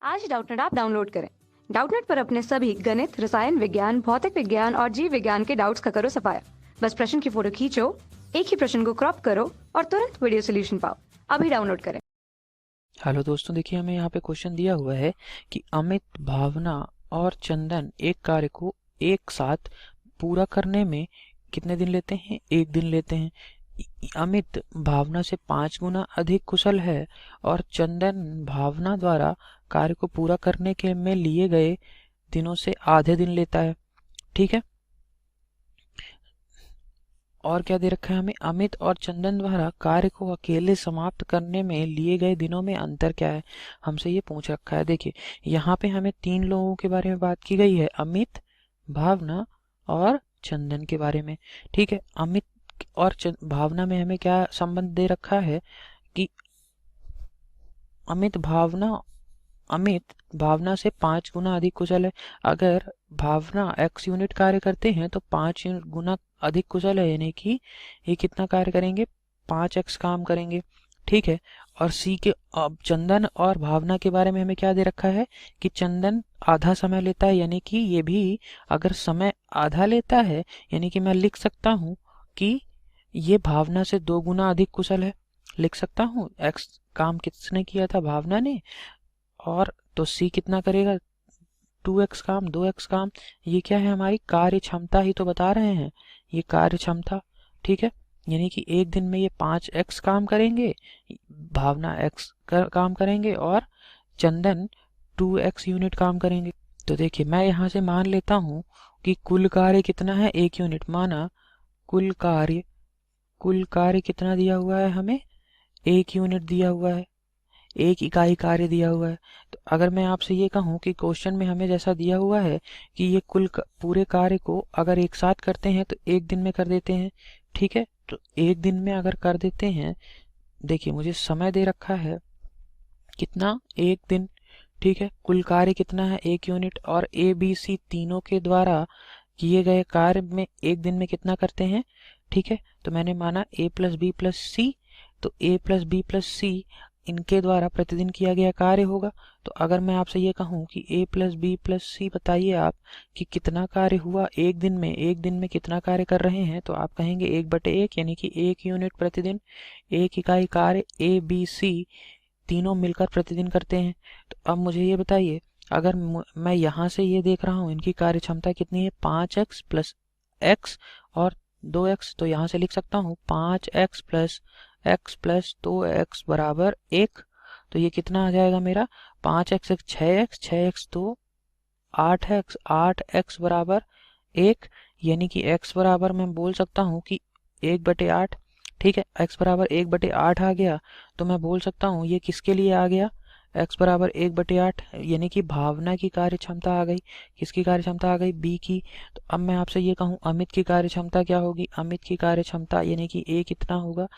आज Doubtnut app download करें। Doubtnut पर अपने सभी गणित, रसायन विज्ञान, भौतिक विज्ञान और जीव विज्ञान के डाउट्स का करो सफाया। बस प्रश्न की फोटो खींचो, एक ही प्रश्न को क्रॉप करो और तुरंत वीडियो सोल्यूशन पाओ। अभी डाउनलोड करें। हेलो दोस्तों, देखिए हमें यहाँ पे क्वेश्चन दिया हुआ है कि अमित, भावना और चंदन एक कार्य को एक साथ पूरा करने में कितने दिन लेते हैं? एक दिन लेते हैं। अमित भावना से 5 गुना अधिक कुशल है और चंदन भावना द्वारा कार्य को पूरा करने के में लिए गए दिनों से आधे दिन लेता है। ठीक है, और क्या दे रखा है हमें? अमित और चंदन द्वारा कार्य को अकेले समाप्त करने में लिए गए दिनों में अंतर क्या है, हमसे ये पूछ रखा है। देखिए यहाँ पे हमें 3 लोगों के बारे में बात की गई है, अमित, भावना और चंदन के बारे में। ठीक है, अमित और भावना में हमें क्या संबंध दे रखा है कि अमित भावना से 5 गुना अधिक कुशल है। अगर भावना x यूनिट कार्य करते हैं तो 5 गुना अधिक कुशल है, यानी कि ये कितना कार्य करेंगे? 5x काम करेंगे। ठीक है, और सी के अब चंदन और भावना के बारे में हमें क्या दे रखा है कि चंदन आधा समय लेता है, यानी कि ये भी अगर समय आधा लेता है, यानी कि मैं लिख सकता हूँ कि ये भावना से 2 गुना अधिक कुशल है। लिख सकता हूँ x काम किसने किया था? भावना ने। और तो सी कितना करेगा? 2x काम, 2x काम। ये क्या है? हमारी कार्य क्षमता ही तो बता रहे हैं, ये कार्य क्षमता। ठीक है, यानी कि एक दिन में ये 5x काम करेंगे, भावना x काम करेंगे और चंदन 2x यूनिट काम करेंगे। तो देखिए मैं यहाँ से मान लेता हूँ कि कुल कार्य कितना है? 1 यूनिट। माना कुल कार्य कितना दिया हुआ है हमें? 1 यूनिट दिया हुआ है, 1 इकाई कार्य दिया हुआ है। तो अगर मैं आपसे ये कहूँ कि क्वेश्चन में हमें जैसा दिया हुआ है कि ये पूरे कार्य को अगर एक साथ करते हैं तो एक दिन में कर देते हैं। ठीक है, तो एक दिन में अगर कर देते हैं, देखिए मुझे समय दे रखा है कितना? 1 दिन। ठीक है, कुल कार्य कितना है? 1 यूनिट। और ए बी सी तीनों के द्वारा किए गए कार्य में एक दिन में कितना करते हैं? ठीक है, तो मैंने माना a प्लस बी प्लस सी, तो a प्लस बी प्लस सी इनके द्वारा प्रतिदिन किया गया कार्य होगा। तो अगर मैं आपसे ये कहूँ कि a प्लस बी प्लस सी बताइए आप कि कितना कार्य हुआ एक दिन में, एक दिन में कितना कार्य कर रहे हैं, तो आप कहेंगे 1/1, यानी कि 1 यूनिट प्रतिदिन, 1 इकाई कार्य ए बी सी तीनों मिलकर प्रतिदिन करते हैं। तो अब मुझे ये बताइए, अगर मैं यहाँ से ये देख रहा हूँ इनकी कार्य क्षमता कितनी है? 5x प्लस x और 2x, तो यहाँ से लिख सकता हूँ 5x plus x plus 2x बराबर 1। तो ये कितना आ जाएगा मेरा? 5x 6x, 6x तो 8x, 8x बराबर 1, यानी कि x बराबर मैं बोल सकता हूँ कि 1/8। ठीक है, x बराबर 1/8 आ गया, तो मैं बोल सकता हूँ ये किसके लिए आ गया? x बराबर 1/8, यानी कि भावना की कार्य क्षमता आ गई। किसकी कार्य क्षमता आ गई? b की। तो अब मैं आपसे ये कहूँ अमित की कार्य क्षमता क्या होगी? अमित की कार्य क्षमता यानी कि a कितना होगा?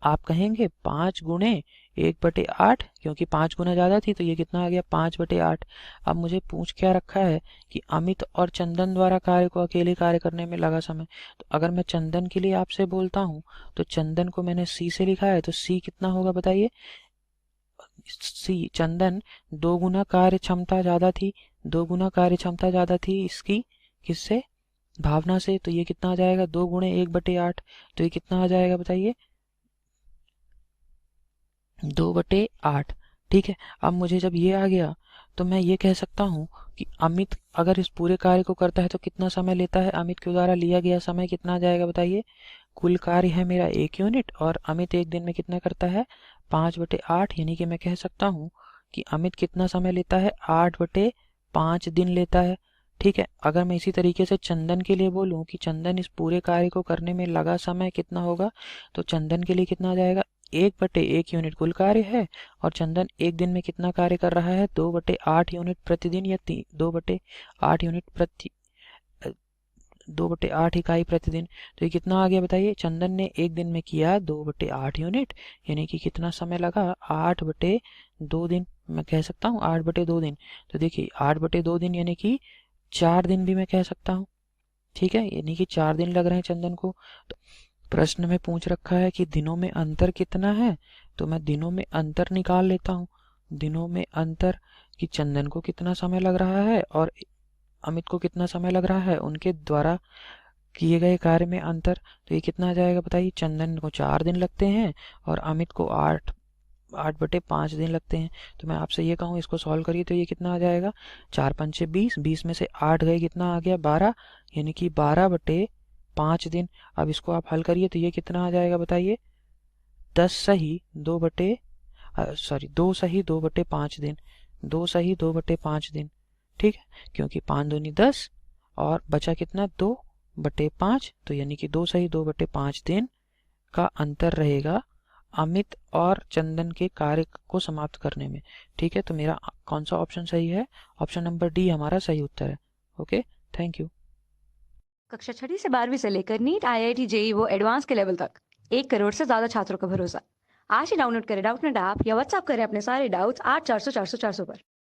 आप कहेंगे 5 गुणे 1/8, क्योंकि 5 गुना ज्यादा थी, तो ये कितना आ गया? 5/8। अब मुझे पूछ क्या रखा है कि अमित और चंदन द्वारा कार्य को अकेले कार्य करने में लगा समय। तो अगर मैं चंदन के लिए आपसे बोलता हूँ तो चंदन को मैंने सी से लिखा है, तो सी कितना होगा बताइए? सी चंदन 2 गुना कार्य क्षमता ज्यादा थी, 2 गुना कार्य क्षमता ज्यादा थी इसकी, किससे? भावना से। तो ये कितना आ जाएगा? 2 गुणे 1/8। तो ये कितना आ जाएगा बताइए? 2/8। ठीक है, अब मुझे जब ये आ गया तो मैं ये कह सकता हूँ कि अमित अगर इस पूरे कार्य को करता है तो कितना समय लेता है? अमित के द्वारा लिया गया समय कितना आ जाएगा बताइए? कुल कार्य है मेरा 1 यूनिट और अमित एक दिन में कितना करता है? 5/8, यानी कि मैं कह सकता हूँ कि अमित कितना समय लेता है? 8/5 दिन लेता है। ठीक है, अगर मैं इसी तरीके से चंदन के लिए बोलूं कि चंदन इस पूरे कार्य को करने में लगा समय कितना होगा, तो चंदन के लिए कितना आ जाएगा? 1/1 यूनिट कुल कार्य है और चंदन एक दिन में कितना कार्य कर रहा है? 2/8 यूनिट प्रतिदिन, या 2/8 यूनिट 2/8 इकाई प्रतिदिन। तो ये कितना आ गया बताइए? चंदन ने एक दिन में किया 2/8 यूनिट, यानी कि कितना समय लगा? 8/2 दिन। मैं कह सकता हूँ 8/2 दिन। तो देखिए 8/2 दिन यानी कि 4 दिन भी मैं कह सकता हूँ। ठीक है, यानी कि 4 दिन लग रहे हैं चंदन को। तो प्रश्न में पूछ रखा है कि दिनों में अंतर कितना है, तो मैं दिनों में अंतर निकाल लेता हूँ। दिनों में अंतर कि चंदन को कितना समय लग रहा है और अमित को कितना समय लग रहा है, उनके द्वारा किए गए कार्य में अंतर। तो ये कितना आ जाएगा बताइए। चंदन को 4 दिन लगते हैं और अमित को 8/5 दिन लगते हैं। तो मैं आपसे ये कहूँ इसको सॉल्व करिए तो ये कितना आ जाएगा। 4 पंचे 20, 20 में से 8 गए, कितना आ गया 12, यानी कि 12/5 दिन। अब इसको आप हल करिए तो ये कितना आ जाएगा बताइए। 2 सही 2/5 दिन, 2 सही 2/5 दिन। ठीक है, क्योंकि 5 दूनी 10 और बचा कितना 2/5, तो यानी कि 2 सही 2/5 दिन का अंतर रहेगा अमित और चंदन के कार्य को समाप्त करने में। ठीक है, तो मेरा कौन सा ऑप्शन सही है? ऑप्शन नंबर डी हमारा सही उत्तर है। Okay, thank you. कक्षा 6 से 12वीं से लेकर नीट, IIT, JEE वो एडवांस के लेवल तक 1 करोड़ से ज्यादा छात्रों का भरोसा। आज ही डाउनलोड करें डाउटनेट ऐप या व्हाट्सएप करें अपने सारे डाउट्स 8400 400 400 पर।